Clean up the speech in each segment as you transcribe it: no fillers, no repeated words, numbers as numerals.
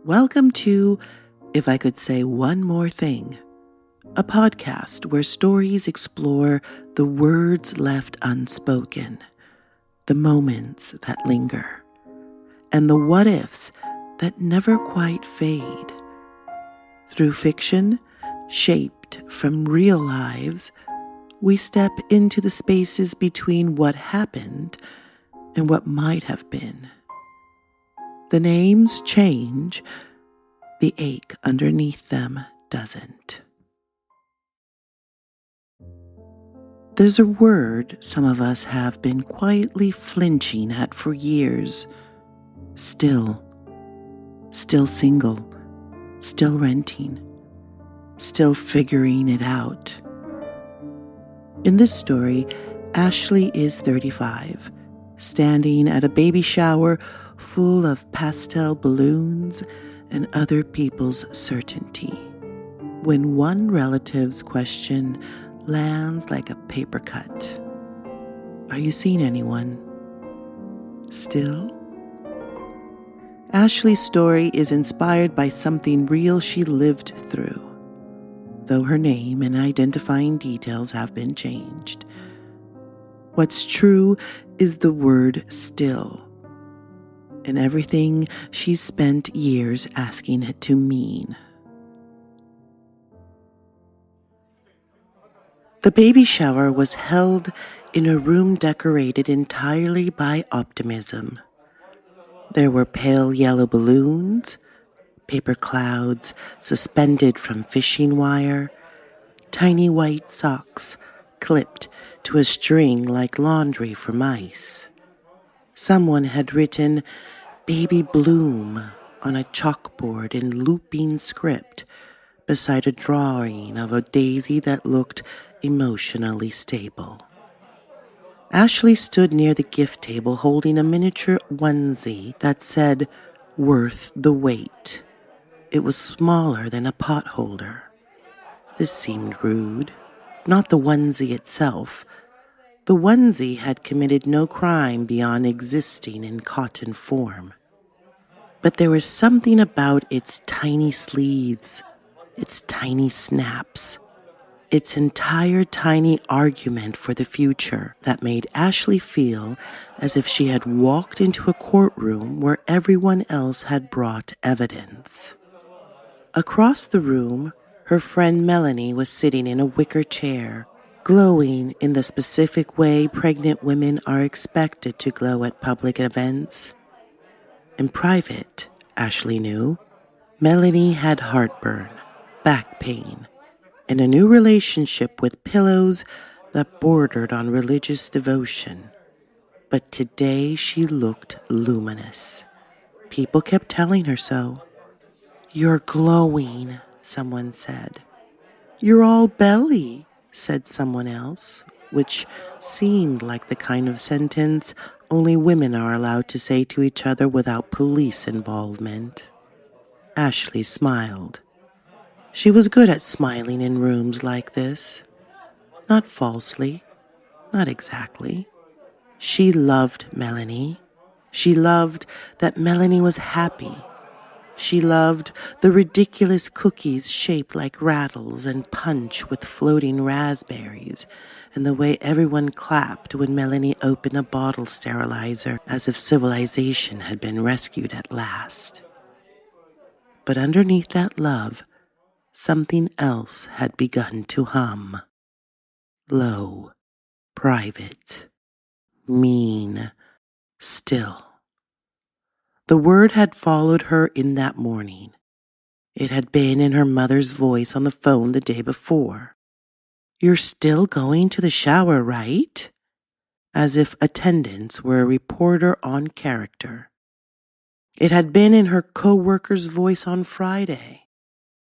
Welcome to If I Could Say One More Thing, a podcast where stories explore the words left unspoken, the moments that linger, and the what-ifs that never quite fade. Through fiction, shaped from real lives, we step into the spaces between what happened and what might have been. The names change, the ache underneath them doesn't. There's a word some of us have been quietly flinching at for years. Still single, still renting, still figuring it out. In this story, Ashley is 35, standing at a baby shower full of pastel balloons and other people's certainty, when one relative's question lands like a paper cut. Are you seeing anyone? Still? Ashley's story is inspired by something real she lived through, though her name and identifying details have been changed. What's true is the word still, and everything she's spent years asking it to mean. The baby shower was held in a room decorated entirely by optimism. There were pale yellow balloons, paper clouds suspended from fishing wire, tiny white socks clipped to a string like laundry for mice. Someone had written "Baby Bloom" on a chalkboard in looping script beside a drawing of a daisy that looked emotionally stable. Ashley stood near the gift table holding a miniature onesie that said, "Worth the wait." It was smaller than a pot holder. This seemed rude. Not the onesie itself. The onesie had committed no crime beyond existing in cotton form. But there was something about its tiny sleeves, its tiny snaps, its entire tiny argument for the future that made Ashley feel as if she had walked into a courtroom where everyone else had brought evidence. Across the room, her friend Melanie was sitting in a wicker chair, glowing in the specific way pregnant women are expected to glow at public events. In private, Ashley knew, Melanie had heartburn, back pain, and a new relationship with pillows that bordered on religious devotion. But today she looked luminous. People kept telling her so. "You're glowing," someone said. "You're all belly," said someone else, which seemed like the kind of sentence only women are allowed to say to each other without police involvement. Ashley smiled. She was good at smiling in rooms like this. Not falsely, not exactly. She loved Melanie. She loved that Melanie was happy. She loved the ridiculous cookies shaped like rattles and punch with floating raspberries, and the way everyone clapped when Melanie opened a bottle sterilizer as if civilization had been rescued at last. But underneath that love, something else had begun to hum. Low, private, mean, still. The word had followed her in that morning. It had been in her mother's voice on the phone the day before. "You're still going to the shower, right?" As if attendance were a reporter on character. It had been in her co-worker's voice on Friday.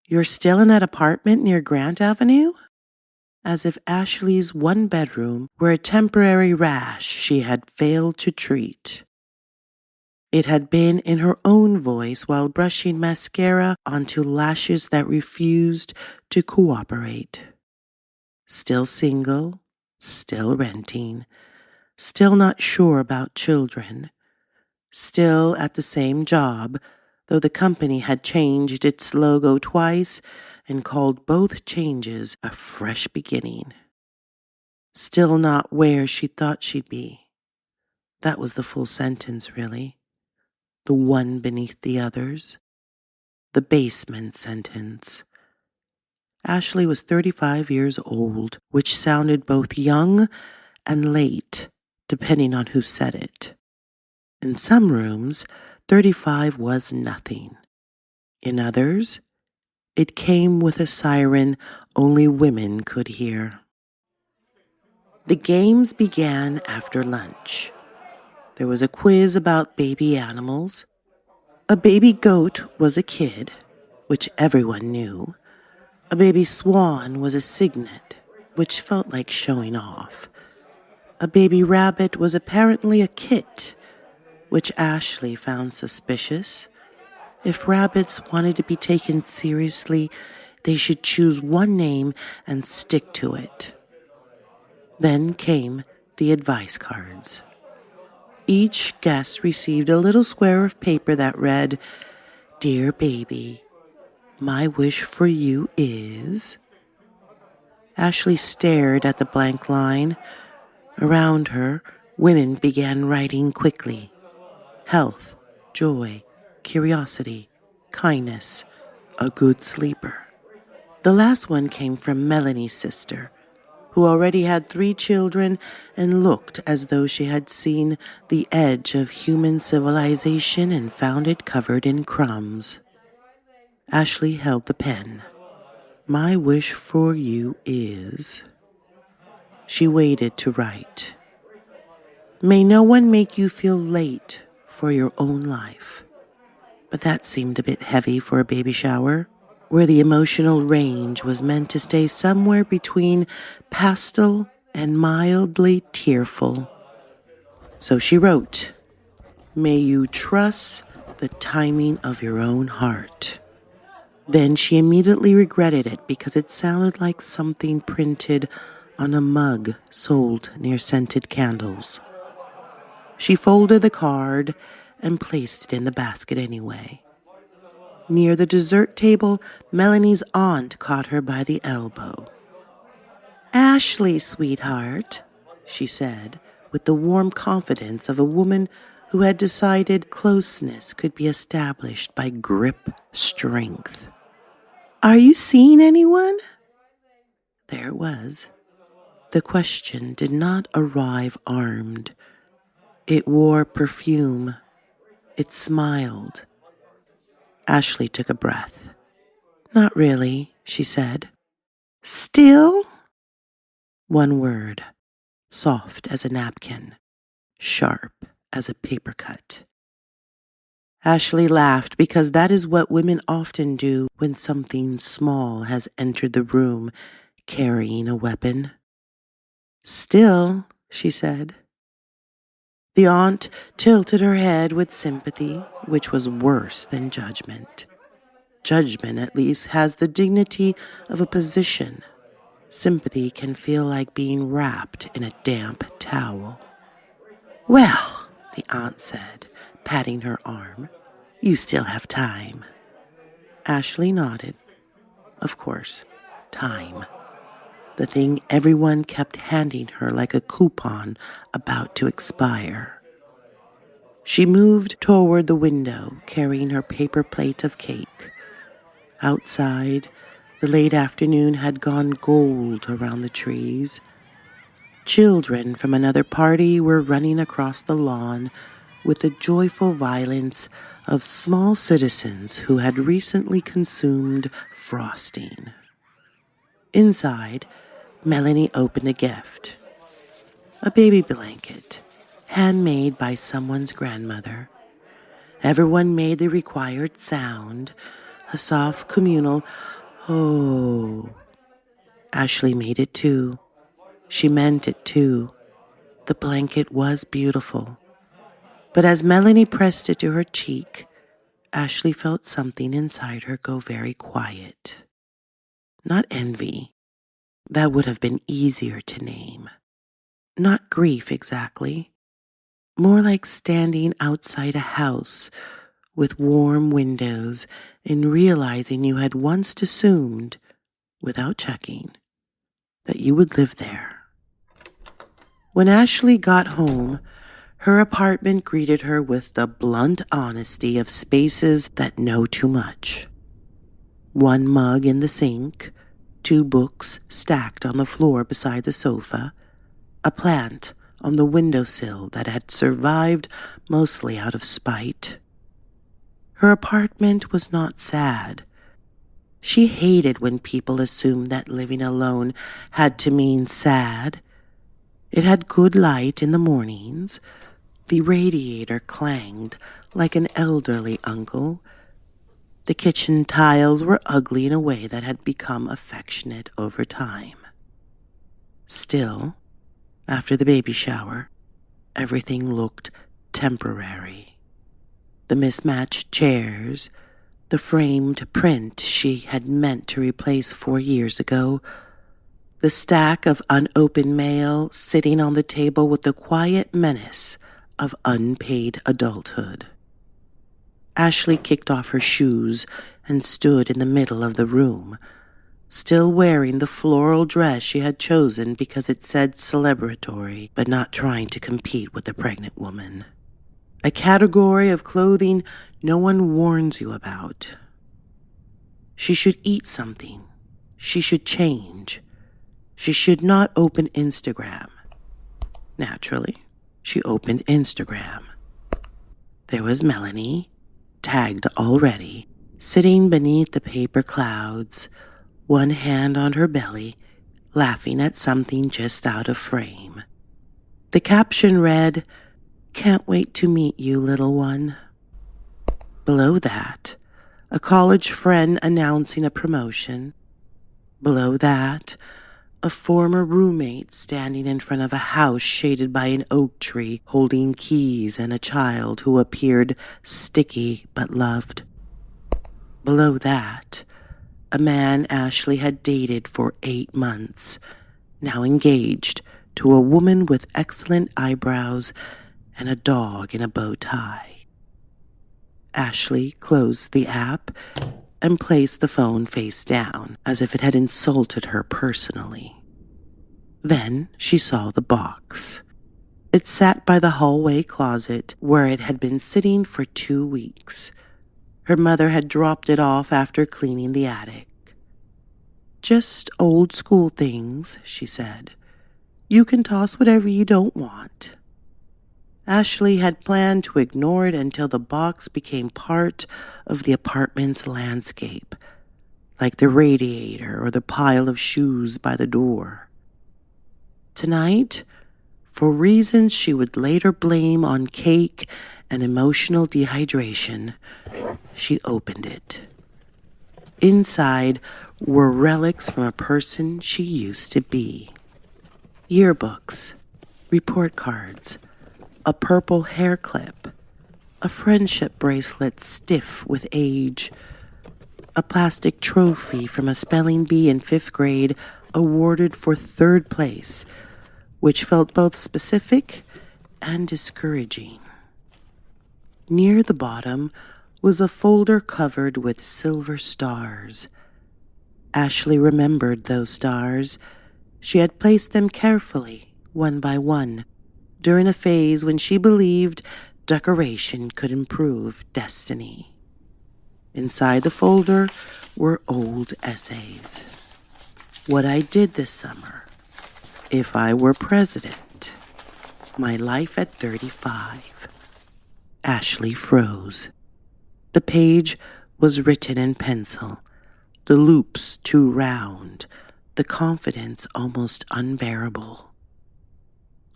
"You're still in that apartment near Grant Avenue?" As if Ashley's one bedroom were a temporary rash she had failed to treat. It had been in her own voice while brushing mascara onto lashes that refused to cooperate. Still single, still renting, still not sure about children, still at the same job, though the company had changed its logo twice and called both changes a fresh beginning. Still not where she thought she'd be. That was the full sentence, really. The one beneath the others. The basement sentence. Ashley was 35 years old, which sounded both young and late, depending on who said it. In some rooms, 35 was nothing. In others, it came with a siren only women could hear. The games began after lunch. There was a quiz about baby animals. A baby goat was a kid, which everyone knew. A baby swan was a signet, which felt like showing off. A baby rabbit was apparently a kit, which Ashley found suspicious. If rabbits wanted to be taken seriously, they should choose one name and stick to it. Then came the advice cards. Each guest received a little square of paper that read, "Dear baby, my wish for you is..." Ashley stared at the blank line. Around her, women began writing quickly. Health, joy, curiosity, kindness, a good sleeper. The last one came from Melanie's sister, who already had 3 children and looked as though she had seen the edge of human civilization and found it covered in crumbs. Ashley held the pen. My wish for you is... She waited to write. May no one make you feel late for your own life. But that seemed a bit heavy for a baby shower, where the emotional range was meant to stay somewhere between pastel and mildly tearful. So she wrote, May you trust the timing of your own heart. Then she immediately regretted it because it sounded like something printed on a mug sold near scented candles. She folded the card and placed it in the basket anyway. Near the dessert table, Melanie's aunt caught her by the elbow. Ashley, sweetheart, she said, with the warm confidence of a woman who had decided closeness could be established by grip strength. Are you seeing anyone? There it was. The question did not arrive armed. It wore perfume. It smiled. Ashley took a breath. Not really, she said. Still? One word, soft as a napkin, sharp as a paper cut. Ashley laughed because that is what women often do when something small has entered the room carrying a weapon. Still, she said. The aunt tilted her head with sympathy, which was worse than judgment. Judgment, at least, has the dignity of a position. Sympathy can feel like being wrapped in a damp towel. Well, the aunt said, patting her arm, you still have time. Ashley nodded. Of course, time. The thing everyone kept handing her like a coupon about to expire. She moved toward the window, carrying her paper plate of cake. Outside, the late afternoon had gone gold around the trees. Children from another party were running across the lawn with the joyful violence of small citizens who had recently consumed frosting. Inside, Melanie opened a gift. A baby blanket, handmade by someone's grandmother. Everyone made the required sound, a soft communal, oh. Ashley made it too. She meant it too. The blanket was beautiful. But as Melanie pressed it to her cheek, Ashley felt something inside her go very quiet. Not envy. That would have been easier to name. Not grief exactly. More like standing outside a house with warm windows, and realizing you had once assumed, without checking, that you would live there. When Ashley got home, her apartment greeted her with the blunt honesty of spaces that know too much. One mug in the sink, 2 books stacked on the floor beside the sofa, a plant on the windowsill that had survived mostly out of spite. Her apartment was not sad. She hated when people assumed that living alone had to mean sad. It had good light in the mornings. The radiator clanged like an elderly uncle. The kitchen tiles were ugly in a way that had become affectionate over time. Still, after the baby shower, everything looked temporary. The mismatched chairs, the framed print she had meant to replace 4 years ago, the stack of unopened mail sitting on the table with the quiet menace of unpaid adulthood. Ashley kicked off her shoes and stood in the middle of the room, still wearing the floral dress she had chosen because it said celebratory, but not trying to compete with the pregnant woman. A category of clothing no one warns you about. She should eat something. She should change. She should not open Instagram. Naturally, she opened Instagram. There was Melanie, tagged already, sitting beneath the paper clouds, one hand on her belly, laughing at something just out of frame. The caption read, "Can't wait to meet you, little one." Below that, a college friend announcing a promotion. Below that, a former roommate standing in front of a house shaded by an oak tree, holding keys and a child who appeared sticky but loved. Below that, a man Ashley had dated for 8 months, now engaged to a woman with excellent eyebrows and a dog in a bow tie. Ashley closed the app and placed the phone face down, as if it had insulted her personally. Then she saw the box. It sat by the hallway closet where it had been sitting for 2 weeks. Her mother had dropped it off after cleaning the attic. "Just old school things," she said. "You can toss whatever you don't want." Ashley had planned to ignore it until the box became part of the apartment's landscape, like the radiator or the pile of shoes by the door. Tonight, for reasons she would later blame on cake and emotional dehydration, she opened it. Inside were relics from a person she used to be. Yearbooks, report cards, a purple hair clip, a friendship bracelet stiff with age, a plastic trophy from a spelling bee in 5th grade awarded for 3rd place, which felt both specific and discouraging. Near the bottom was a folder covered with silver stars. Ashley remembered those stars. She had placed them carefully, one by one, during a phase when she believed decoration could improve destiny. Inside the folder were old essays. What I did this summer, if I were president, my life at 35. Ashley froze. The page was written in pencil, the loops too round, the confidence almost unbearable.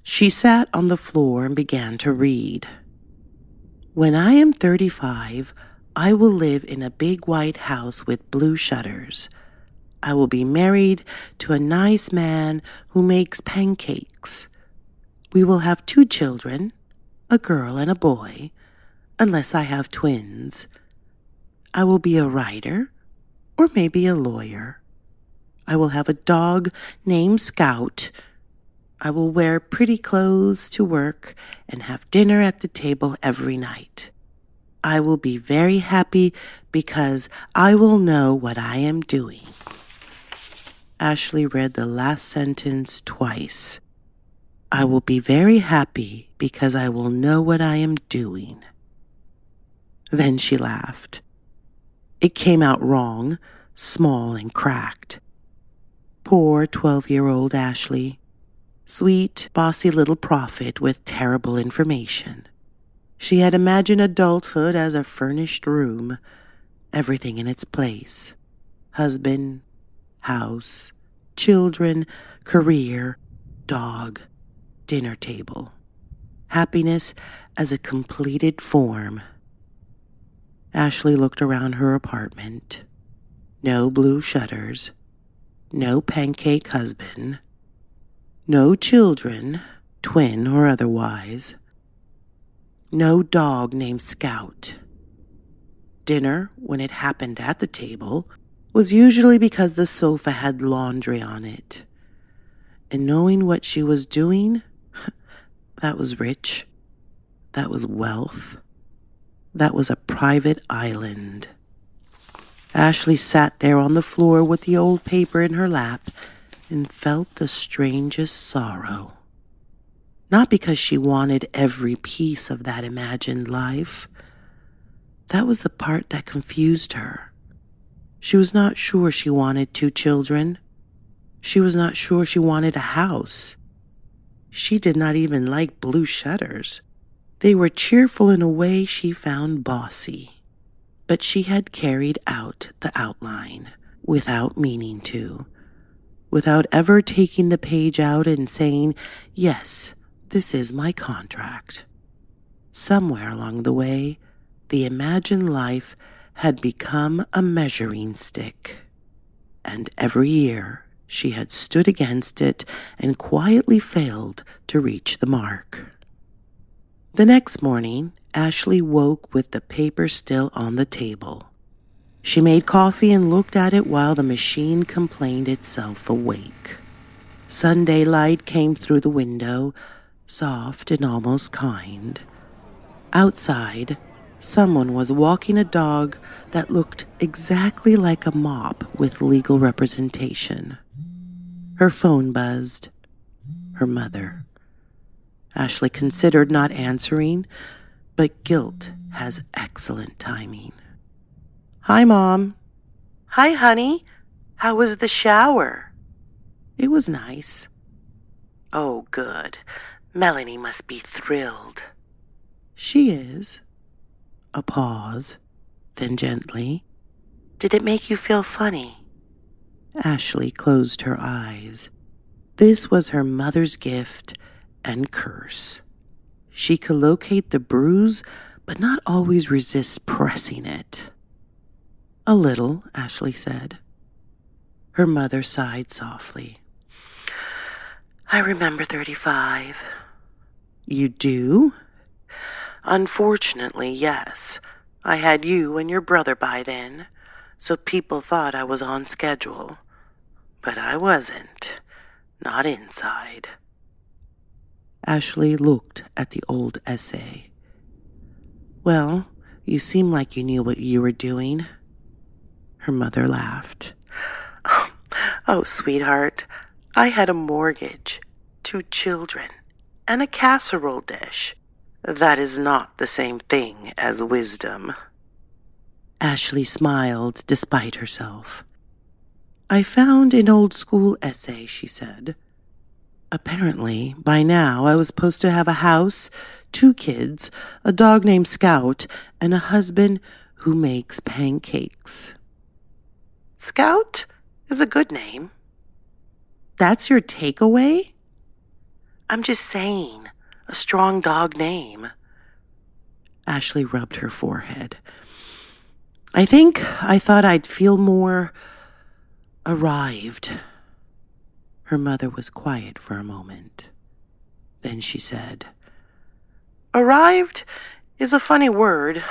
She sat on the floor and began to read. "When I am 35, I will live in a big white house with blue shutters. I will be married to a nice man who makes pancakes. We will have 2 children, a girl and a boy, unless I have twins. I will be a writer, or maybe a lawyer. I will have a dog named Scout. I will wear pretty clothes to work and have dinner at the table every night. I will be very happy because I will know what I am doing. Ashley read the last sentence twice. I will be very happy because I will know what I am doing. Then she laughed. It came out wrong, small and cracked. Poor 12-year-old Ashley. Sweet, bossy little prophet with terrible information. She had imagined adulthood as a furnished room, everything in its place. Husband, house, children, career, dog, dinner table. Happiness as a completed form. Ashley looked around her apartment. No blue shutters. No pancake husband. No children, twin or otherwise. No dog named Scout. Dinner, when it happened at the table, was usually because the sofa had laundry on it. And knowing what she was doing, that was rich. That was wealth. That was a private island. Ashley sat there on the floor with the old paper in her lap and felt the strangest sorrow. Not because she wanted every piece of that imagined life. That was the part that confused her. She was not sure she wanted 2 children. She was not sure she wanted a house. She did not even like blue shutters. They were cheerful in a way she found bossy. But she had carried out the outline without meaning to, without ever taking the page out and saying, yes, this is my contract. Somewhere along the way, the imagined life had become a measuring stick. And every year she had stood against it and quietly failed to reach the mark. The next morning, Ashley woke with the paper still on the table. She made coffee and looked at it while the machine complained itself awake. Sunday light came through the window, soft and almost kind. Outside, someone was walking a dog that looked exactly like a mop with legal representation. Her phone buzzed. Her mother. Ashley considered not answering, but guilt has excellent timing. Hi, Mom. Hi, honey. How was the shower? It was nice. Oh, good. Melanie must be thrilled. She is. A pause, then gently. Did it make you feel funny? Ashley closed her eyes. This was her mother's gift and curse. She could locate the bruise, but not always resist pressing it. A little, Ashley said. Her mother sighed softly. I remember 35. You do? Unfortunately, yes. I had you and your brother by then, so people thought I was on schedule. But I wasn't. Not inside. Ashley looked at the old essay. Well, you seem like you knew what you were doing. Her mother laughed. Oh, sweetheart, I had a mortgage, 2 children, and a casserole dish. That is not the same thing as wisdom. Ashley smiled despite herself. I found an old school essay, she said. Apparently, by now, I was supposed to have a house, 2 kids, a dog named Scout, and a husband who makes pancakes. Scout is a good name. That's your takeaway? I'm just saying, a strong dog name. Ashley rubbed her forehead. I thought I'd feel more arrived. Her mother was quiet for a moment. Then she said, Arrived is a funny word.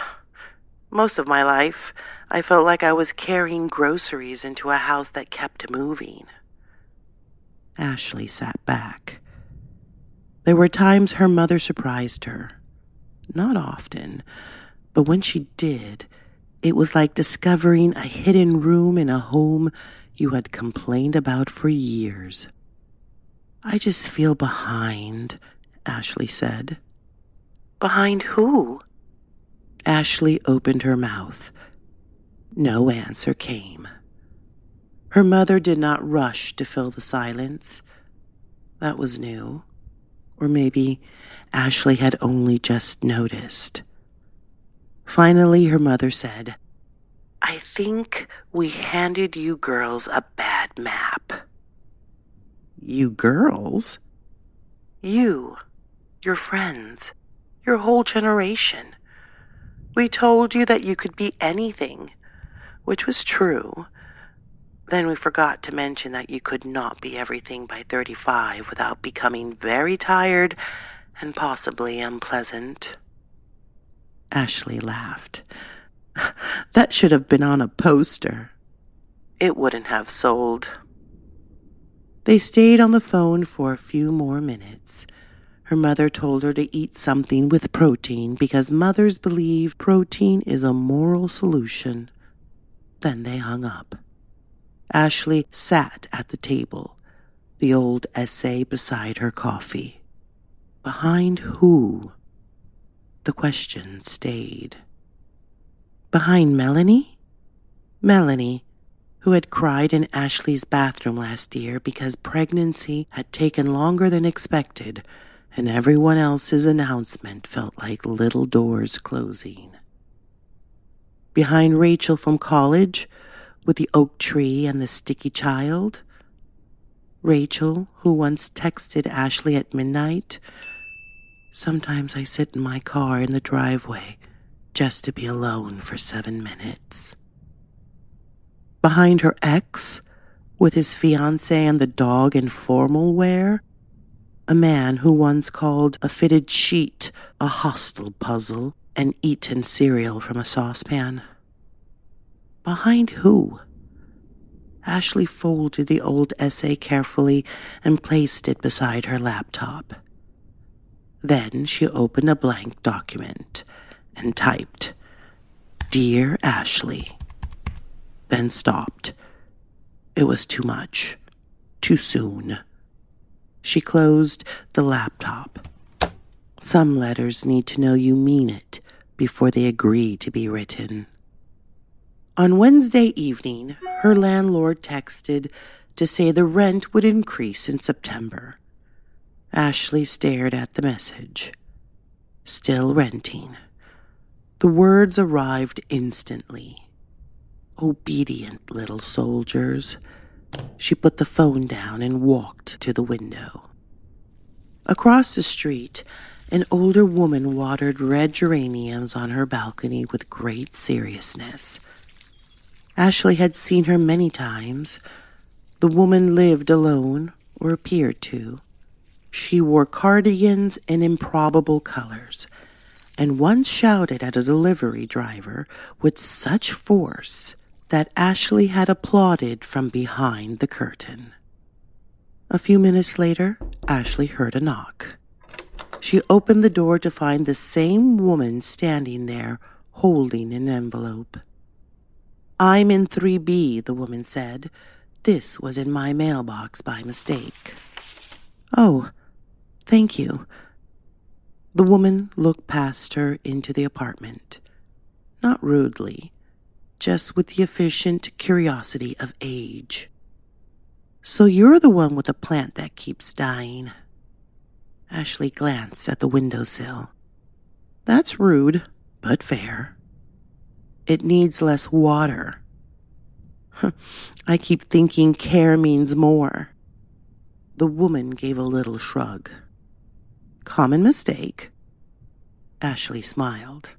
Most of my life, I felt like I was carrying groceries into a house that kept moving. Ashley sat back. There were times her mother surprised her. Not often, But when she did, it was like discovering a hidden room in a home you had complained about for years. "I just feel behind," Ashley said. "Behind who?" Ashley opened her mouth. No answer came. Her mother did not rush to fill the silence. That was new. Or maybe Ashley had only just noticed. Finally, her mother said, "I think we handed you girls a bad map." "You girls?" "You, your friends, your whole generation. We told you that you could be anything," which was true. Then we forgot to mention that you could not be everything by 35 without becoming very tired and possibly unpleasant. Ashley laughed. "That should have been on a poster." "It wouldn't have sold." They stayed on the phone for a few more minutes. Her mother told her to eat something with protein because mothers believe protein is a moral solution. Then they hung up. Ashley sat at the table, the old essay beside her coffee. Behind who? The question stayed. Behind Melanie? Melanie, who had cried in Ashley's bathroom last year because pregnancy had taken longer than expected, and everyone else's announcement felt like little doors closing. Behind Rachel from college, with the oak tree and the sticky child? Rachel, who once texted Ashley at midnight, "Sometimes I sit in my car in the driveway just to be alone for 7 minutes." Behind her ex, with his fiancé and the dog in formal wear? A man who once called a fitted sheet a hostile puzzle and eaten cereal from a saucepan. Behind who? Ashley folded the old essay carefully and placed it beside her laptop. Then she opened a blank document and typed, "Dear Ashley," then stopped. It was too much, too soon. She closed the laptop. Some letters need to know you mean it before they agree to be written. On Wednesday evening, her landlord texted to say the rent would increase in September. Ashley stared at the message. Still renting. The words arrived instantly. Obedient little soldiers. She put the phone down and walked to the window. Across the street, an older woman watered red geraniums on her balcony with great seriousness. Ashley had seen her many times. The woman lived alone, or appeared to. She wore cardigans in improbable colors, and once shouted at a delivery driver with such force that Ashley had applauded from behind the curtain. A few minutes later, Ashley heard a knock. She opened the door to find the same woman standing there, holding an envelope. "I'm in 3B, the woman said. "This was in my mailbox by mistake." "Oh, thank you." The woman looked past her into the apartment. Not rudely, just with the efficient curiosity of age. "So you're the one with the plant that keeps dying." Ashley glanced at the windowsill. "That's rude, but fair." "It needs less water." "I keep thinking care means more." The woman gave a little shrug. "Common mistake." Ashley smiled.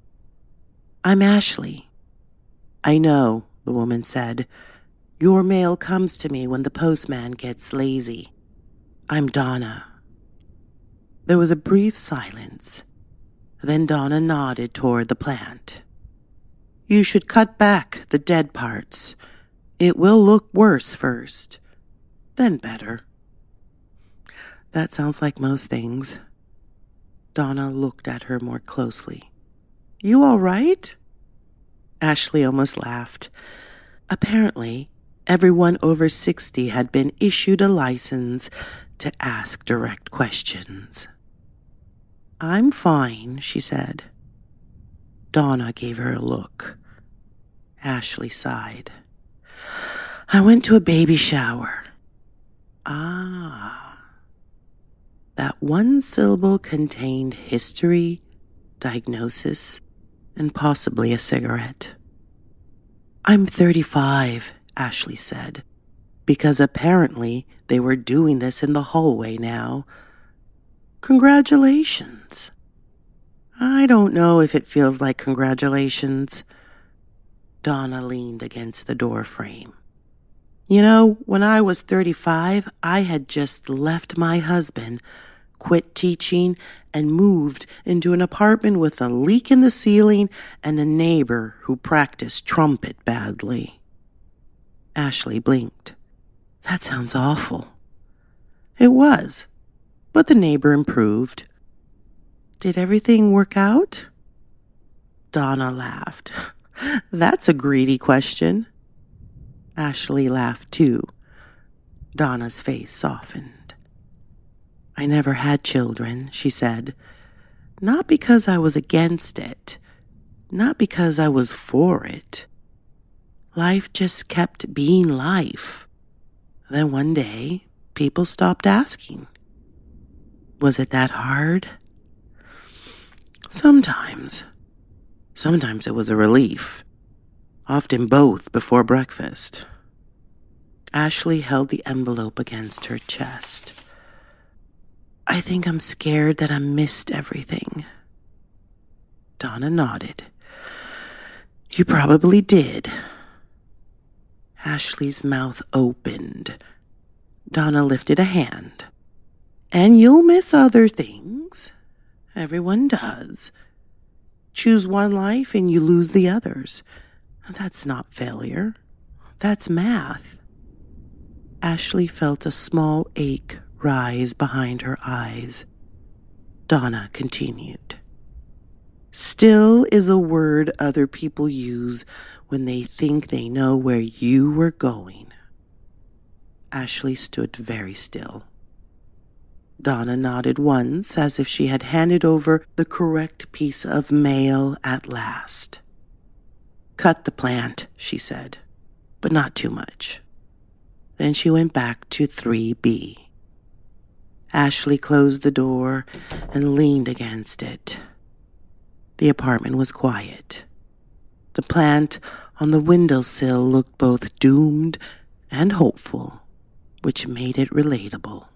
"I'm Ashley." "I know," the woman said. "Your mail comes to me when the postman gets lazy. I'm Donna." There was a brief silence. Then Donna nodded toward the plant. "You should cut back the dead parts. It will look worse first, then better." "That sounds like most things." Donna looked at her more closely. You all right? Ashley almost laughed. Apparently, everyone over 60 had been issued a license to ask direct questions. I'm fine, she said. Donna gave her a look. Ashley sighed. I went to a baby shower. Ah. That one syllable contained history, diagnosis, and possibly a cigarette. I'm 35, Ashley said, because apparently they were doing this in the hallway now. Congratulations. I don't know if it feels like congratulations. Donna leaned against the door frame. You know, when I was 35, I had just left my husband, quit teaching, and moved into an apartment with a leak in the ceiling and a neighbor who practiced trumpet badly. Ashley blinked. That sounds awful. It was, but the neighbor improved. Did everything work out? Donna laughed. That's a greedy question. Ashley laughed too. Donna's face softened. I never had children, she said. Not because I was against it. Not because I was for it. Life just kept being life. Then one day, people stopped asking. Was it that hard? Sometimes. Sometimes it was a relief. Often both before breakfast. Ashley held the envelope against her chest. I think I'm scared that I missed everything. Donna nodded. You probably did. Ashley's mouth opened. Donna lifted a hand. And you'll miss other things. Everyone does. Choose one life and you lose the others. That's not failure. That's math. Ashley felt a small ache rise behind her eyes. Donna continued. Still is a word other people use when they think they know where you were going. Ashley stood very still. Donna nodded once as if she had handed over the correct piece of mail at last. Cut the plant, she said, but not too much. Then she went back to 3B. Ashley closed the door and leaned against it. The apartment was quiet. The plant on the windowsill looked both doomed and hopeful, which made it relatable.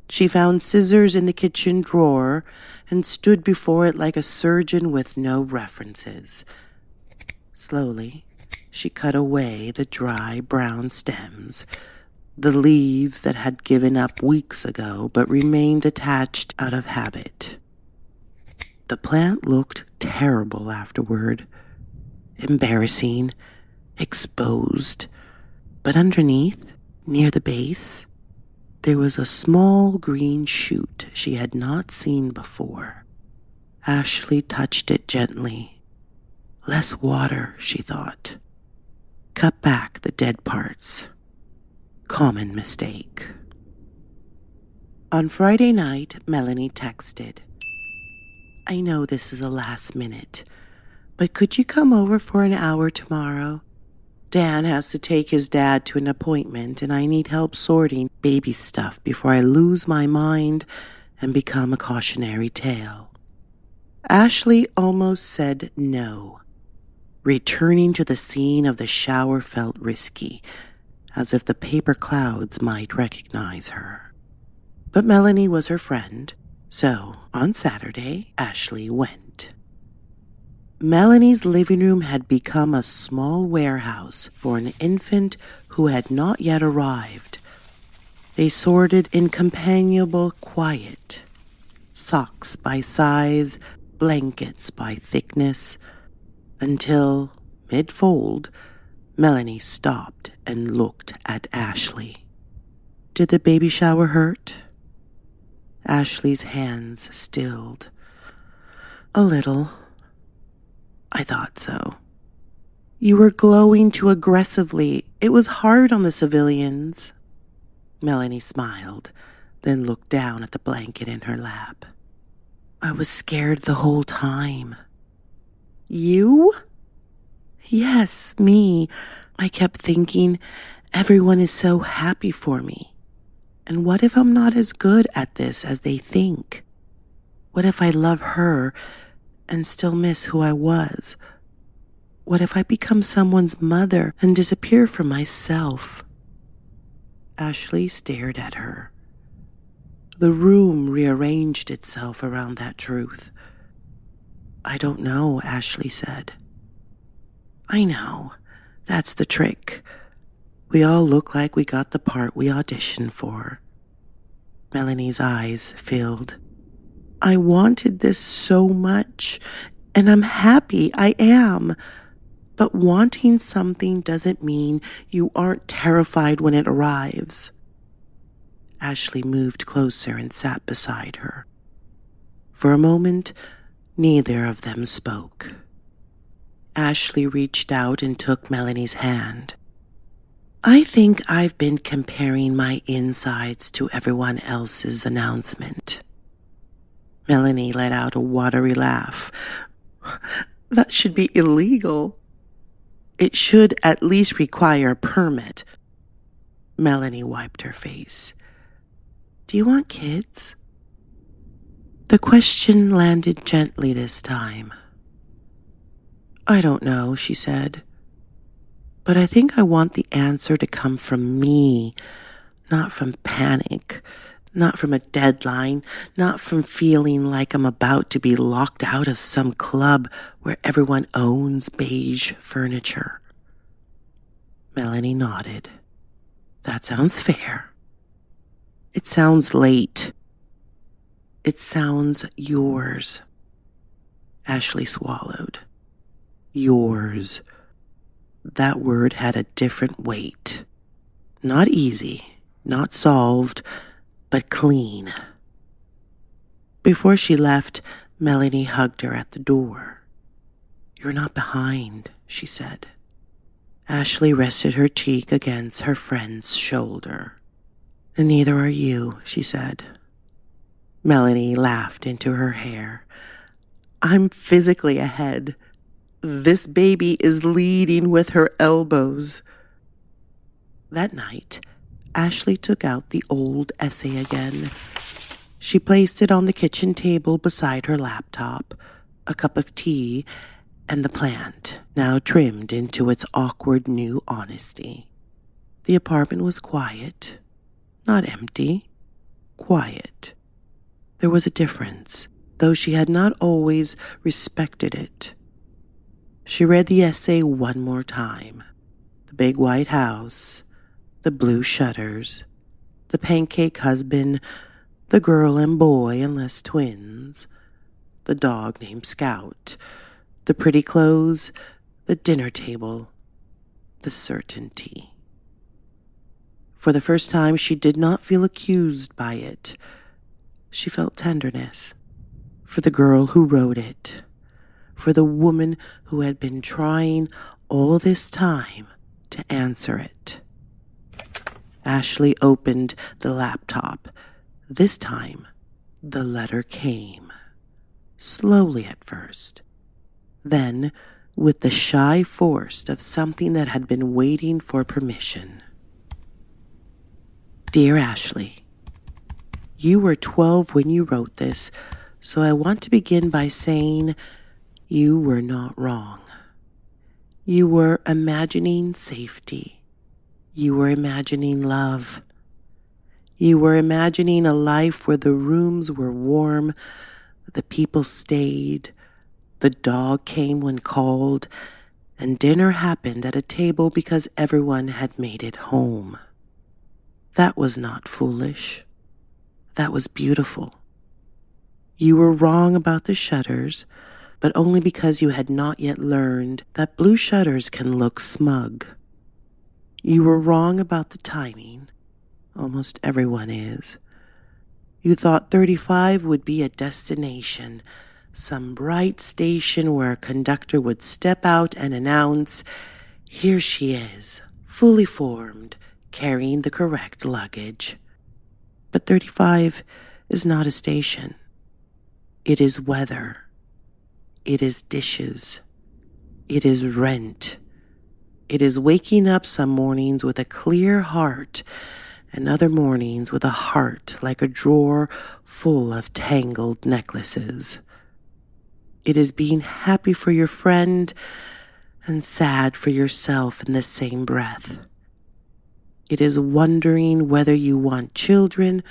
She found scissors in the kitchen drawer and stood before it like a surgeon with no references. Slowly, she cut away the dry brown stems, the leaves that had given up weeks ago but remained attached out of habit. The plant looked terrible afterward, embarrassing, exposed. But underneath, near the base, there was a small green shoot she had not seen before. Ashley touched it gently. Less water, she thought. Cut back the dead parts. Common mistake. On Friday night, Melanie texted. I know this is a last minute, but could you come over for an hour tomorrow? Dan has to take his dad to an appointment, and I need help sorting baby stuff before I lose my mind and become a cautionary tale. Ashley almost said no. Returning to the scene of the shower felt risky, as if the paper clouds might recognize her. But Melanie was her friend, so on Saturday, Ashley went. Melanie's living room had become a small warehouse for an infant who had not yet arrived. They sorted in companionable quiet, socks by size, blankets by thickness, until, mid-fold, Melanie stopped and looked at Ashley. Did the baby shower hurt? Ashley's hands stilled. A little. I thought so. You were glowing too aggressively. It was hard on the civilians. Melanie smiled, then looked down at the blanket in her lap. I was scared the whole time. You? Yes, me. I kept thinking, everyone is so happy for me. And what if I'm not as good at this as they think? What if I love her and still miss who I was? What if I become someone's mother and disappear from myself? Ashley stared at her. The room rearranged itself around that truth. I don't know, Ashley said. I know. That's the trick. We all look like we got the part we auditioned for. Melanie's eyes filled. I wanted this so much, and I'm happy I am. But wanting something doesn't mean you aren't terrified when it arrives. Ashley moved closer and sat beside her. For a moment, neither of them spoke. Ashley reached out and took Melanie's hand. I think I've been comparing my insides to everyone else's announcement. Melanie let out a watery laugh. That should be illegal. It should at least require a permit. Melanie wiped her face. Do you want kids? The question landed gently this time. I don't know, she said. But I think I want the answer to come from me, not from panic, not from a deadline, not from feeling like I'm about to be locked out of some club where everyone owns beige furniture. Melanie nodded. That sounds fair. It sounds late. It sounds yours. Ashley swallowed. Yours. That word had a different weight. Not easy, not solved, but clean. Before she left, Melanie hugged her at the door. You're not behind, she said. Ashley rested her cheek against her friend's shoulder. And neither are you, she said. Melanie laughed into her hair. I'm physically ahead. This baby is leading with her elbows. That night, Ashley took out the old essay again. She placed it on the kitchen table beside her laptop, a cup of tea, and the plant, now trimmed into its awkward new honesty. The apartment was quiet, not empty, quiet. There was a difference, though she had not always respected it. She read the essay one more time. The big white house, the blue shutters, the pancake husband, the girl and boy unless twins, the dog named Scout, the pretty clothes, the dinner table, the certainty. For the first time, she did not feel accused by it. She felt tenderness for the girl who wrote it, for the woman who had been trying all this time to answer it. Ashley opened the laptop. This time, the letter came. Slowly at first. Then, with the shy force of something that had been waiting for permission. Dear Ashley, you were 12 when you wrote this, so I want to begin by saying you were not wrong. You were imagining safety. You were imagining love. You were imagining a life where the rooms were warm, the people stayed, the dog came when called, and dinner happened at a table because everyone had made it home. That was not foolish. That was beautiful. You were wrong about the shutters, but only because you had not yet learned that blue shutters can look smug. You were wrong about the timing. Almost everyone is. You thought 35 would be a destination, some bright station where a conductor would step out and announce, "Here she is, fully formed, carrying the correct luggage." But 35 is not a station. It is weather. It is dishes. It is rent. It is waking up some mornings with a clear heart and other mornings with a heart like a drawer full of tangled necklaces. It is being happy for your friend and sad for yourself in the same breath. It is wondering whether you want children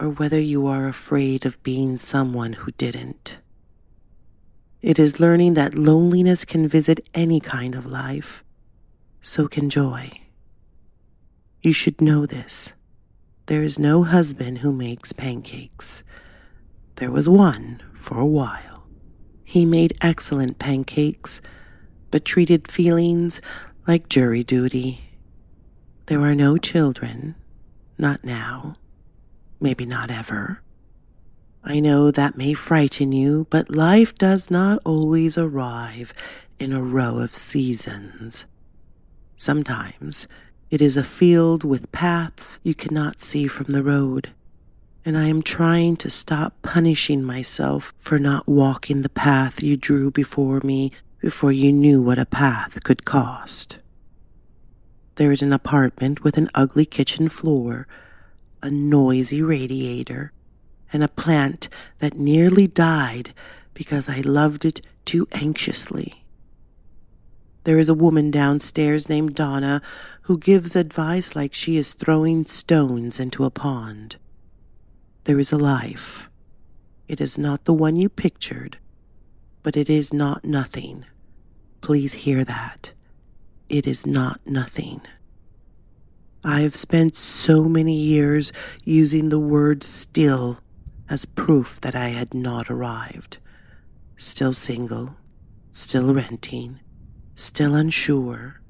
or whether you are afraid of being someone who didn't. It is learning that loneliness can visit any kind of life. So can joy. You should know this. There is no husband who makes pancakes. There was one for a while. He made excellent pancakes, but treated feelings like jury duty. There are no children, not now, maybe not ever. I know that may frighten you, but life does not always arrive in a row of seasons. Sometimes it is a field with paths you cannot see from the road, and I am trying to stop punishing myself for not walking the path you drew before me before you knew what a path could cost. There is an apartment with an ugly kitchen floor, a noisy radiator, and a plant that nearly died because I loved it too anxiously. There is a woman downstairs named Donna who gives advice like she is throwing stones into a pond. There is a life. It is not the one you pictured, but it is not nothing. Please hear that. It is not nothing. I have spent so many years using the word still as proof that I had not arrived. Still single, still renting, still unsure,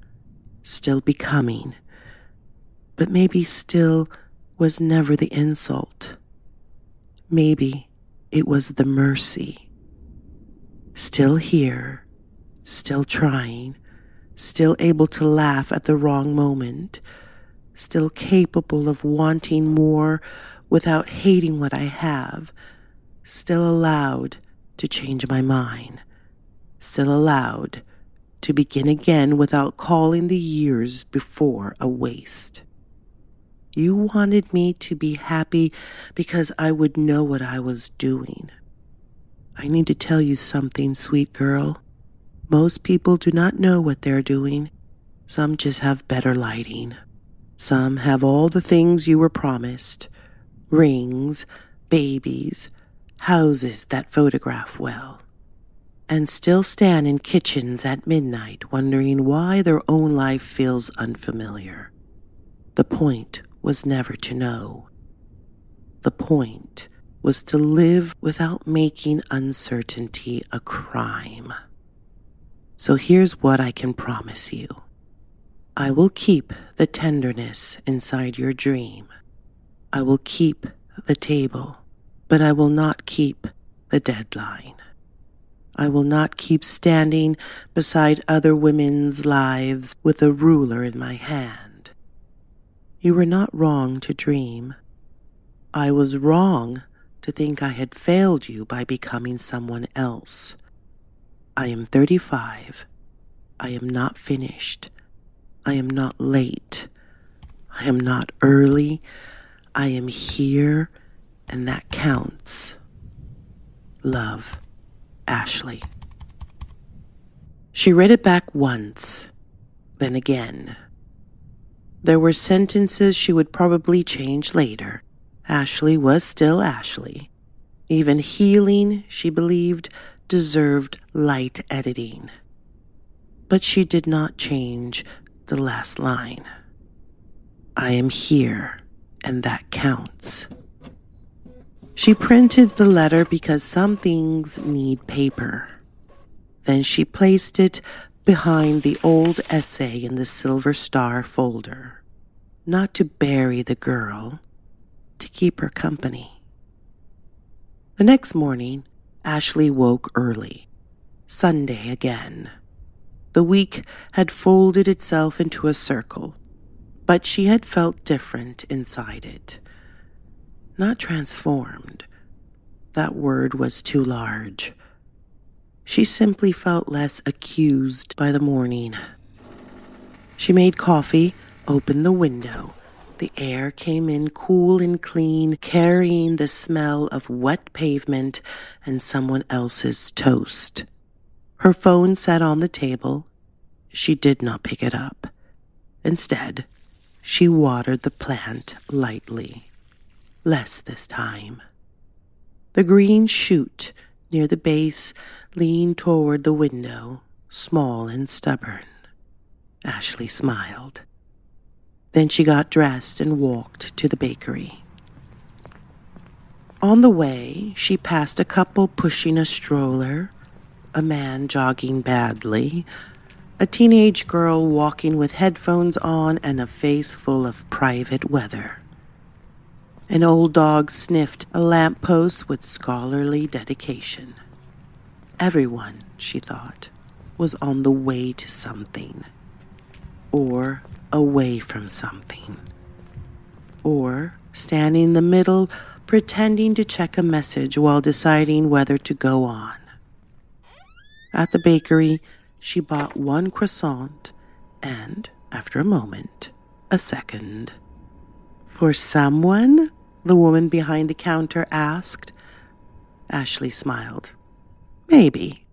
still becoming, but maybe still was never the insult. Maybe it was the mercy. Still here, still trying, still able to laugh at the wrong moment, still capable of wanting more without hating what I have, still allowed to change my mind, still allowed to begin again without calling the years before a waste. You wanted me to be happy because I would know what I was doing. I need to tell you something, sweet girl. Most people do not know what they're doing. Some just have better lighting. Some have all the things you were promised. Rings, babies, houses that photograph well, and still stand in kitchens at midnight wondering why their own life feels unfamiliar. The point was never to know. The point was to live without making uncertainty a crime. So here's what I can promise you. I will keep the tenderness inside your dream. I will keep the table, but I will not keep the deadline. I will not keep standing beside other women's lives with a ruler in my hand. You were not wrong to dream. I was wrong to think I had failed you by becoming someone else. I am 35. I am not finished. I am not late. I am not early. I am here, and that counts. Love, Ashley. She read it back once, then again. There were sentences she would probably change later. Ashley was still Ashley. Even healing, she believed, deserved light editing. But she did not change the last line. I am here, and that counts. She printed the letter because some things need paper. Then she placed it behind the old essay in the Silver Star folder. Not to bury the girl, to keep her company. The next morning, Ashley woke early. Sunday again. The week had folded itself into a circle, but she had felt different inside it. Not transformed. That word was too large. She simply felt less accused by the morning. She made coffee, opened the window. The air came in cool and clean, carrying the smell of wet pavement and someone else's toast. Her phone sat on the table. She did not pick it up. Instead, she watered the plant lightly. Less this time. The green shoot near the base leaned toward the window, small and stubborn. Ashley smiled. Then she got dressed and walked to the bakery. On the way, she passed a couple pushing a stroller, a man jogging badly, a teenage girl walking with headphones on and a face full of private weather. An old dog sniffed a lamppost with scholarly dedication. Everyone, she thought, was on the way to something. Or away from something. Or standing in the middle, pretending to check a message while deciding whether to go on. At the bakery, she bought one croissant and, after a moment, a second. For someone? The woman behind the counter asked. Ashley smiled. Maybe.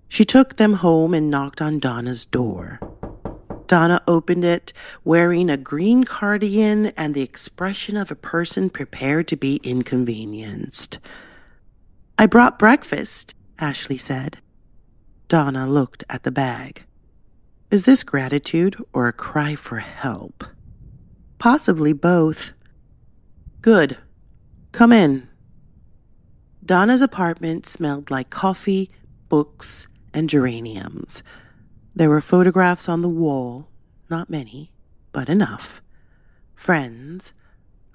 She took them home and knocked on Donna's door. Donna opened it, wearing a green cardigan and the expression of a person prepared to be inconvenienced. I brought breakfast, Ashley said. Donna looked at the bag. Is this gratitude or a cry for help? Possibly both. Good. Come in. Donna's apartment smelled like coffee, books, and geraniums. There were photographs on the wall, not many, but enough. Friends,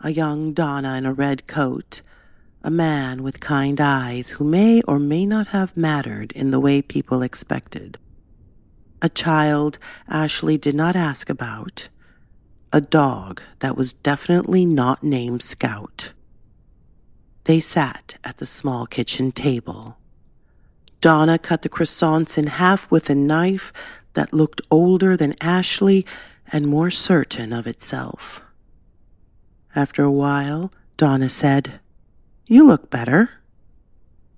a young Donna in a red coat, a man with kind eyes who may or may not have mattered in the way people expected. A child Ashley did not ask about. A dog that was definitely not named Scout. They sat at the small kitchen table. Donna cut the croissants in half with a knife that looked older than Ashley and more certain of itself. After a while, Donna said, You look better.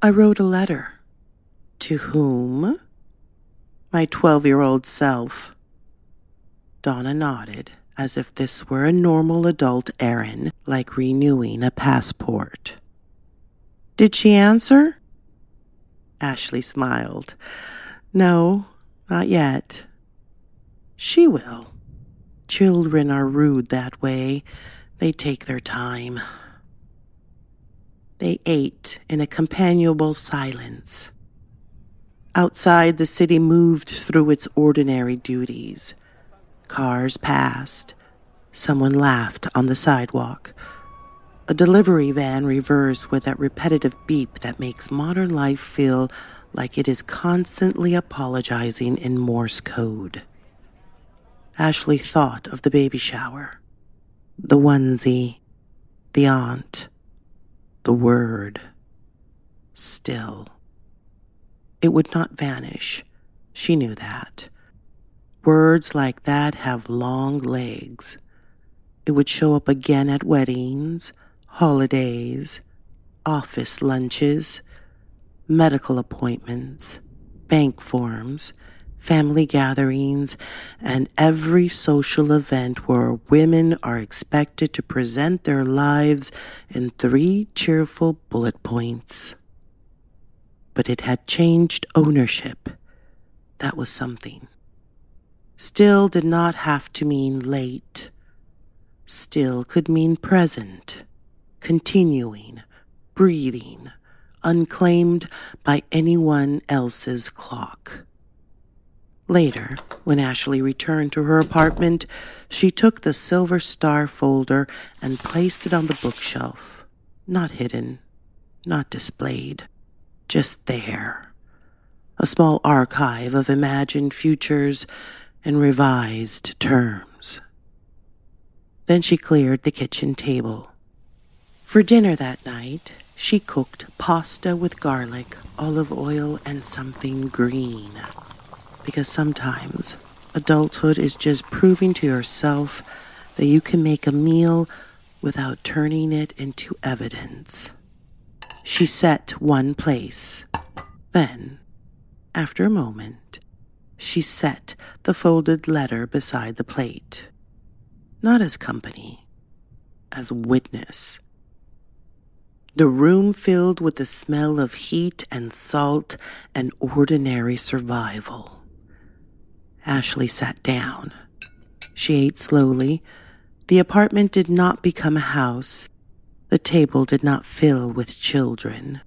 I wrote a letter. To whom? My 12-year-old self. Donna nodded, as if this were a normal adult errand, like renewing a passport. Did she answer? Ashley smiled. No, not yet. She will. Children are rude that way. They take their time. They ate in a companionable silence. Outside, the city moved through its ordinary duties. Cars passed. Someone laughed on the sidewalk. A delivery van reversed with that repetitive beep that makes modern life feel like it is constantly apologizing in Morse code. Ashley thought of the baby shower, the onesie, the aunt, the word. Still. It would not vanish. She knew that. Words like that have long legs. It would show up again at weddings, holidays, office lunches, medical appointments, bank forms, family gatherings, and every social event where women are expected to present their lives in 3 cheerful bullet points. But it had changed ownership. That was something. Still did not have to mean late. Still could mean present, continuing, breathing, unclaimed by anyone else's clock. Later, when Ashley returned to her apartment, she took the Silver Star folder and placed it on the bookshelf, not hidden, not displayed. just there. A small archive of imagined futures and revised terms. Then she cleared the kitchen table. For dinner that night, she cooked pasta with garlic, olive oil, and something green. Because sometimes adulthood is just proving to yourself that you can make a meal without turning it into evidence. She set one place. Then, after a moment, she set the folded letter beside the plate. Not as company, as witness. The room filled with the smell of heat and salt and ordinary survival. Ashley sat down. She ate slowly. The apartment did not become a house. The table did not fill with children.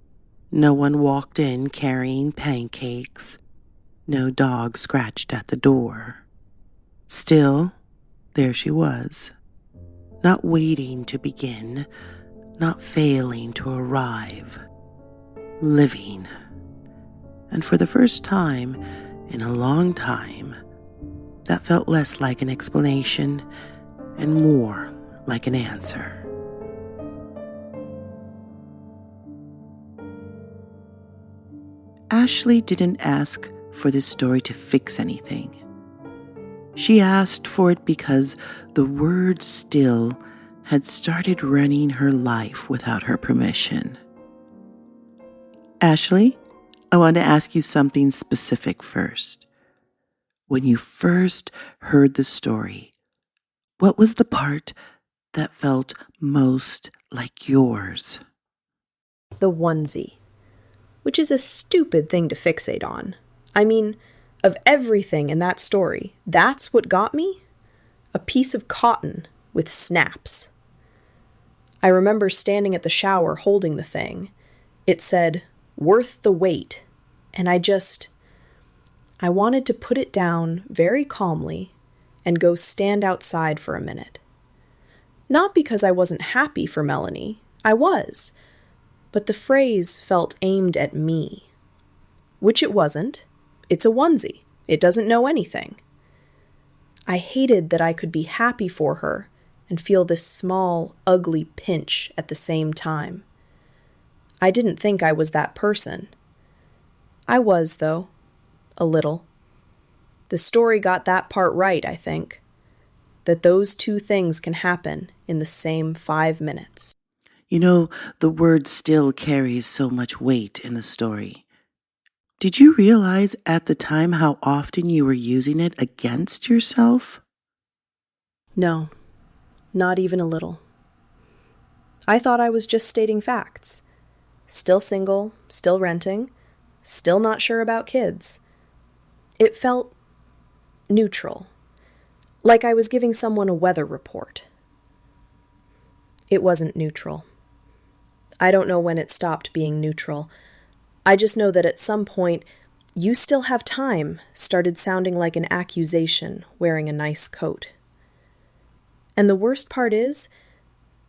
No one walked in carrying pancakes. No dog scratched at the door. Still, there she was, not waiting to begin, not failing to arrive, living. And for the first time in a long time, that felt less like an explanation and more like an answer. Ashley didn't ask for this story to fix anything. She asked for it because the word still had started running her life without her permission. Ashley, I want to ask you something specific first. When you first heard the story, what was the part that felt most like yours? The onesie, which is a stupid thing to fixate on. I mean, of everything in that story, that's what got me? A piece of cotton with snaps. I remember standing at the shower holding the thing. It said, "Worth the wait," and I wanted to put it down very calmly and go stand outside for a minute. Not because I wasn't happy for Melanie, I was, but the phrase felt aimed at me. Which it wasn't. It's a onesie. It doesn't know anything. I hated that I could be happy for her and feel this small, ugly pinch at the same time. I didn't think I was that person. I was, though. A little. The story got that part right, I think. That those two things can happen in the same 5 minutes. You know, the word still carries so much weight in the story. Did you realize at the time how often you were using it against yourself? No, not even a little. I thought I was just stating facts. Still single, still renting, still not sure about kids. It felt neutral, like I was giving someone a weather report. It wasn't neutral. I don't know when it stopped being neutral. I just know that at some point, "You still have time" started sounding like an accusation wearing a nice coat. And the worst part is,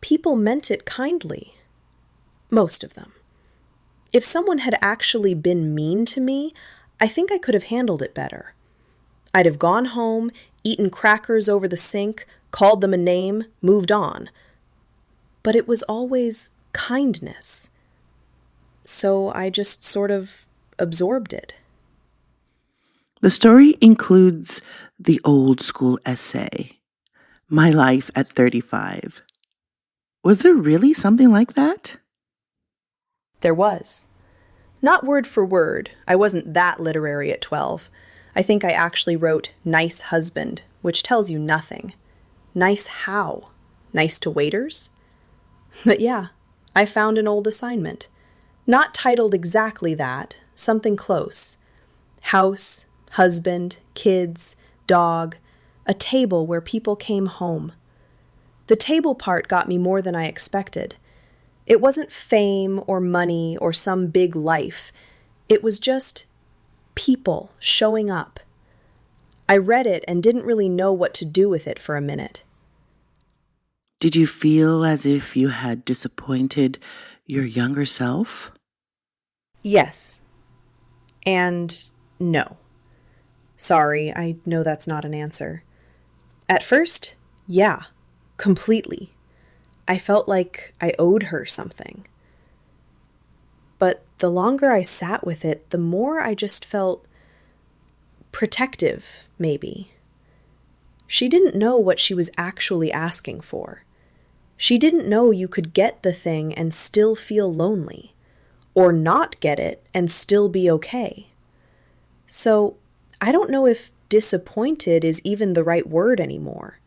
people meant it kindly. Most of them. If someone had actually been mean to me, I think I could have handled it better. I'd have gone home, eaten crackers over the sink, called them a name, moved on. But it was always kindness. So I just sort of absorbed it. The story includes the old school essay, My Life at 35. Was there really something like that? There was. Not word for word. I wasn't that literary at 12. I think I actually wrote "nice husband," which tells you nothing. Nice how? Nice to waiters? But yeah, I found an old assignment. Not titled exactly that, something close. House, husband, kids, dog, a table where people came home. The table part got me more than I expected. It wasn't fame or money or some big life. It was just people showing up. I read it and didn't really know what to do with it for a minute. Did you feel as if you had disappointed your younger self? Yes. And no. Sorry, I know that's not an answer. At first, yeah, completely. I felt like I owed her something. But the longer I sat with it, the more I just felt protective, maybe. She didn't know what she was actually asking for. She didn't know you could get the thing and still feel lonely, or not get it and still be okay. So, I don't know if disappointed is even the right word anymore.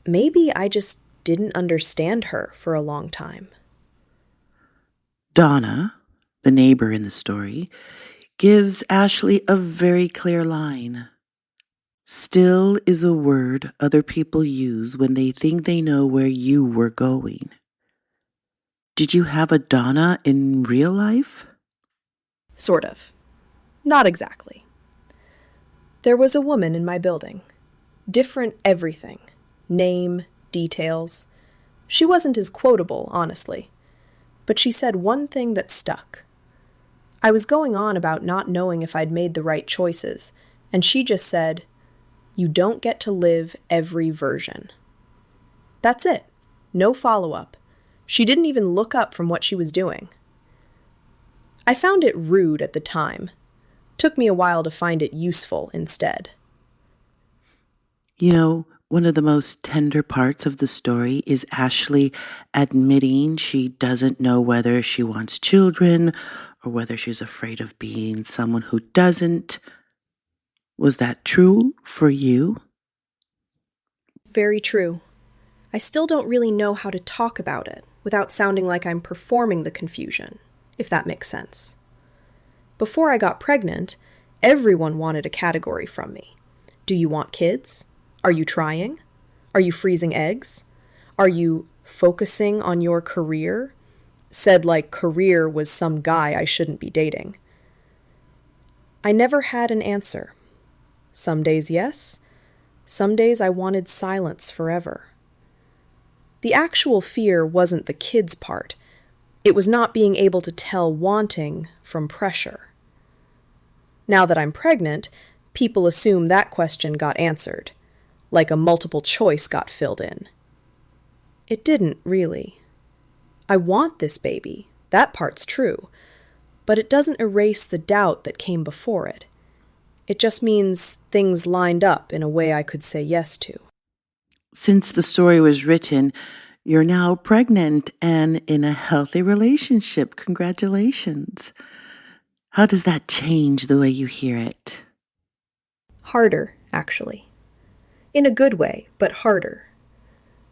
Maybe I just didn't understand her for a long time. Donna, the neighbor in the story, gives Ashley a very clear line. Still is a word other people use when they think they know where you were going. Did you have a Donna in real life? Sort of. Not exactly. There was a woman in my building. Different everything. Name, details. She wasn't as quotable, honestly. But she said one thing that stuck. I was going on about not knowing if I'd made the right choices, and she just said, "You don't get to live every version." That's it. No follow-up. She didn't even look up from what she was doing. I found it rude at the time. Took me a while to find it useful instead. You know, one of the most tender parts of the story is Ashley admitting she doesn't know whether she wants children or whether she's afraid of being someone who doesn't. Was that true for you? Very true. I still don't really know how to talk about it without sounding like I'm performing the confusion, if that makes sense. Before I got pregnant, everyone wanted a category from me. Do you want kids? Are you trying? Are you freezing eggs? Are you focusing on your career? Said like career was some guy I shouldn't be dating. I never had an answer. Some days yes, some days I wanted silence forever. The actual fear wasn't the kids part. It was not being able to tell wanting from pressure. Now that I'm pregnant, people assume that question got answered, like a multiple choice got filled in. It didn't, really. I want this baby, that part's true, but it doesn't erase the doubt that came before it. It just means things lined up in a way I could say yes to. Since the story was written, you're now pregnant and in a healthy relationship. Congratulations. How does that change the way you hear it? Harder, actually. In a good way, but harder.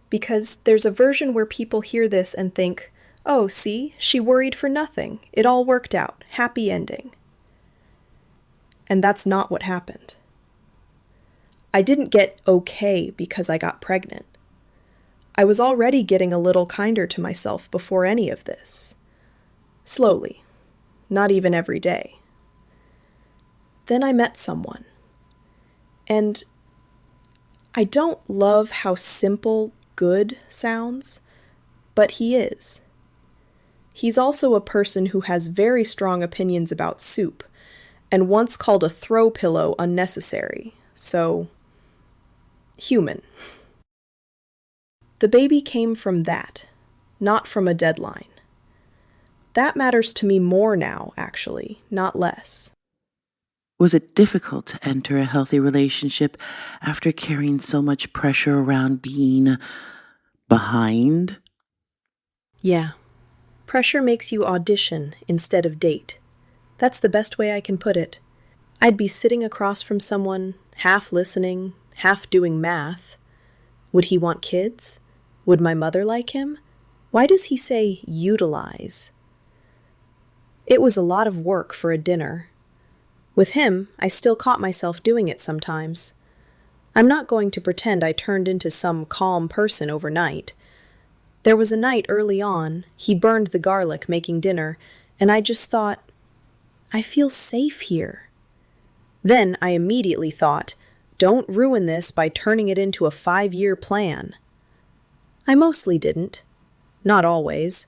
Because there's a version where people hear this and think, "Oh, see, she worried for nothing. It all worked out. Happy ending." And that's not what happened. I didn't get okay because I got pregnant. I was already getting a little kinder to myself before any of this. Slowly. Not even every day. Then I met someone. And I don't love how simple good sounds, but he is. He's also a person who has very strong opinions about soup, and once called a throw pillow unnecessary, so human. The baby came from that, not from a deadline. That matters to me more now, actually, not less. Was it difficult to enter a healthy relationship after carrying so much pressure around being behind? Yeah. Pressure makes you audition instead of date. That's the best way I can put it. I'd be sitting across from someone, half listening, half doing math. Would he want kids? Would my mother like him? Why does he say utilize? It was a lot of work for a dinner. With him, I still caught myself doing it sometimes. I'm not going to pretend I turned into some calm person overnight. There was a night early on, he burned the garlic making dinner, and I just thought, I feel safe here. Then I immediately thought, don't ruin this by turning it into a 5-year plan. I mostly didn't. Not always.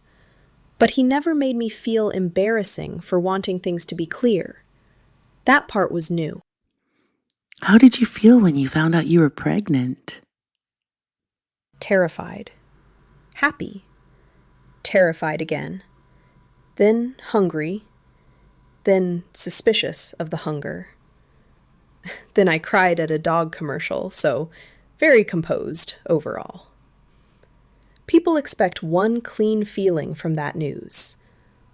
But he never made me feel embarrassing for wanting things to be clear. That part was new. How did you feel when you found out you were pregnant? Terrified. Happy. Terrified again. Then hungry. Then suspicious of the hunger. Then I cried at a dog commercial, so very composed overall. People expect one clean feeling from that news.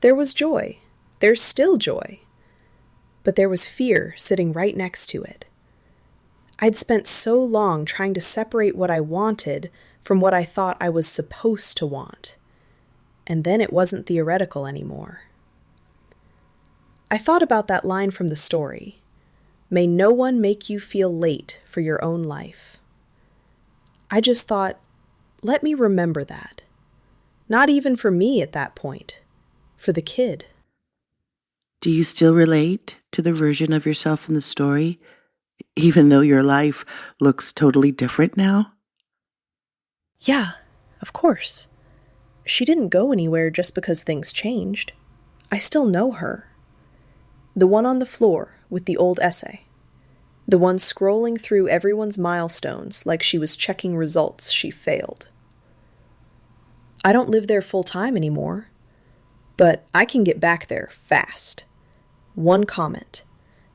There was joy. There's still joy. But there was fear sitting right next to it. I'd spent so long trying to separate what I wanted from what I thought I was supposed to want. And then it wasn't theoretical anymore. I thought about that line from the story. May no one make you feel late for your own life. I just thought, let me remember that. Not even for me at that point. For the kid. Do you still relate to the version of yourself in the story, even though your life looks totally different now? Yeah, of course. She didn't go anywhere just because things changed. I still know her. The one on the floor with the old essay. The one scrolling through everyone's milestones like she was checking results she failed. I don't live there full time anymore, but I can get back there fast. One comment.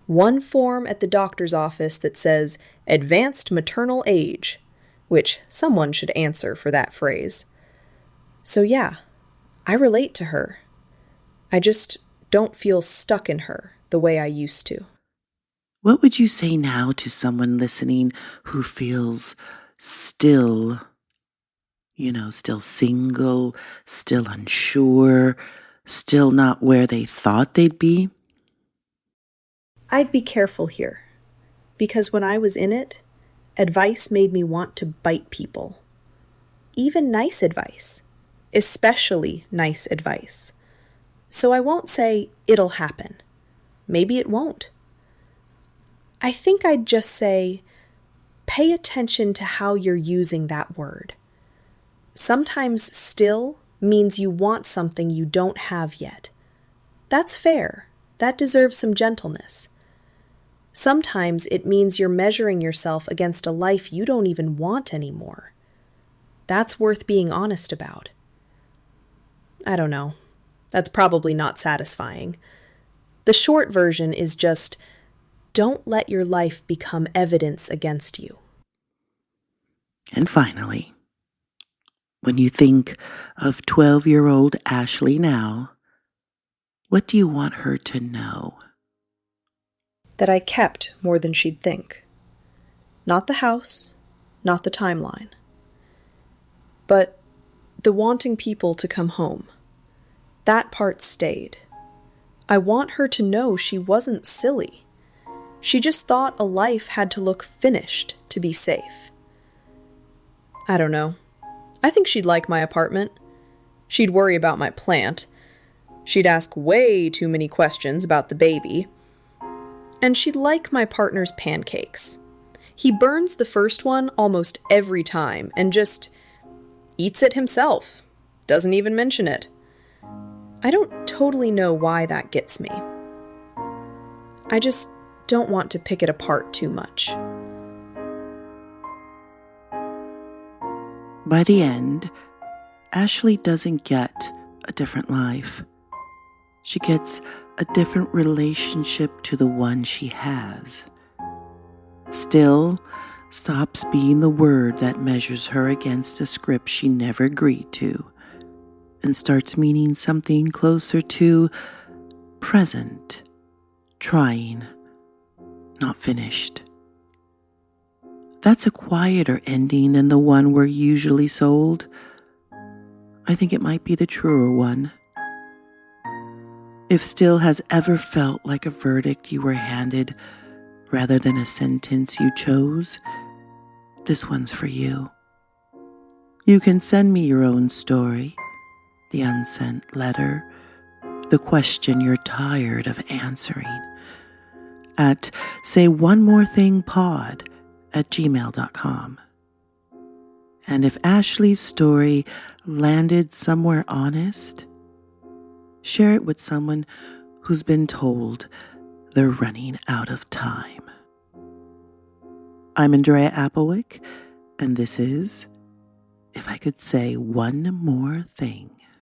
One form at the doctor's office that says advanced maternal age, which someone should answer for that phrase. So yeah, I relate to her. I just don't feel stuck in her the way I used to. What would you say now to someone listening who feels still single, still unsure, still not where they thought they'd be? I'd be careful here, because when I was in it, advice made me want to bite people. Even nice advice, especially nice advice. So I won't say it'll happen. Maybe it won't. I think I'd just say, pay attention to how you're using that word. Sometimes still means you want something you don't have yet. That's fair. That deserves some gentleness. Sometimes it means you're measuring yourself against a life you don't even want anymore. That's worth being honest about. I don't know. That's probably not satisfying. The short version is just, don't let your life become evidence against you. And finally, when you think of 12-year-old Ashley now, what do you want her to know? That I kept more than she'd think. Not the house, not the timeline. But the wanting people to come home. That part stayed. I want her to know she wasn't silly. She just thought a life had to look finished to be safe. I don't know. I think she'd like my apartment. She'd worry about my plant. She'd ask way too many questions about the baby. And she'd like my partner's pancakes. He burns the first one almost every time and just eats it himself. Doesn't even mention it. I don't totally know why that gets me. I just don't want to pick it apart too much. By the end, Ashley doesn't get a different life. She gets a different relationship to the one she has. Still stops being the word that measures her against a script she never agreed to, and starts meaning something closer to present, trying, not finished. That's a quieter ending than the one we're usually sold. I think it might be the truer one. If still has ever felt like a verdict you were handed rather than a sentence you chose, this one's for you. You can send me your own story, the unsent letter, the question you're tired of answering, at sayonemorethingpod@gmail.com. And if Ashley's story landed somewhere honest, Share it with someone who's been told they're running out of time. I'm Andrea Applewick, and this is If I Could Say One More Thing.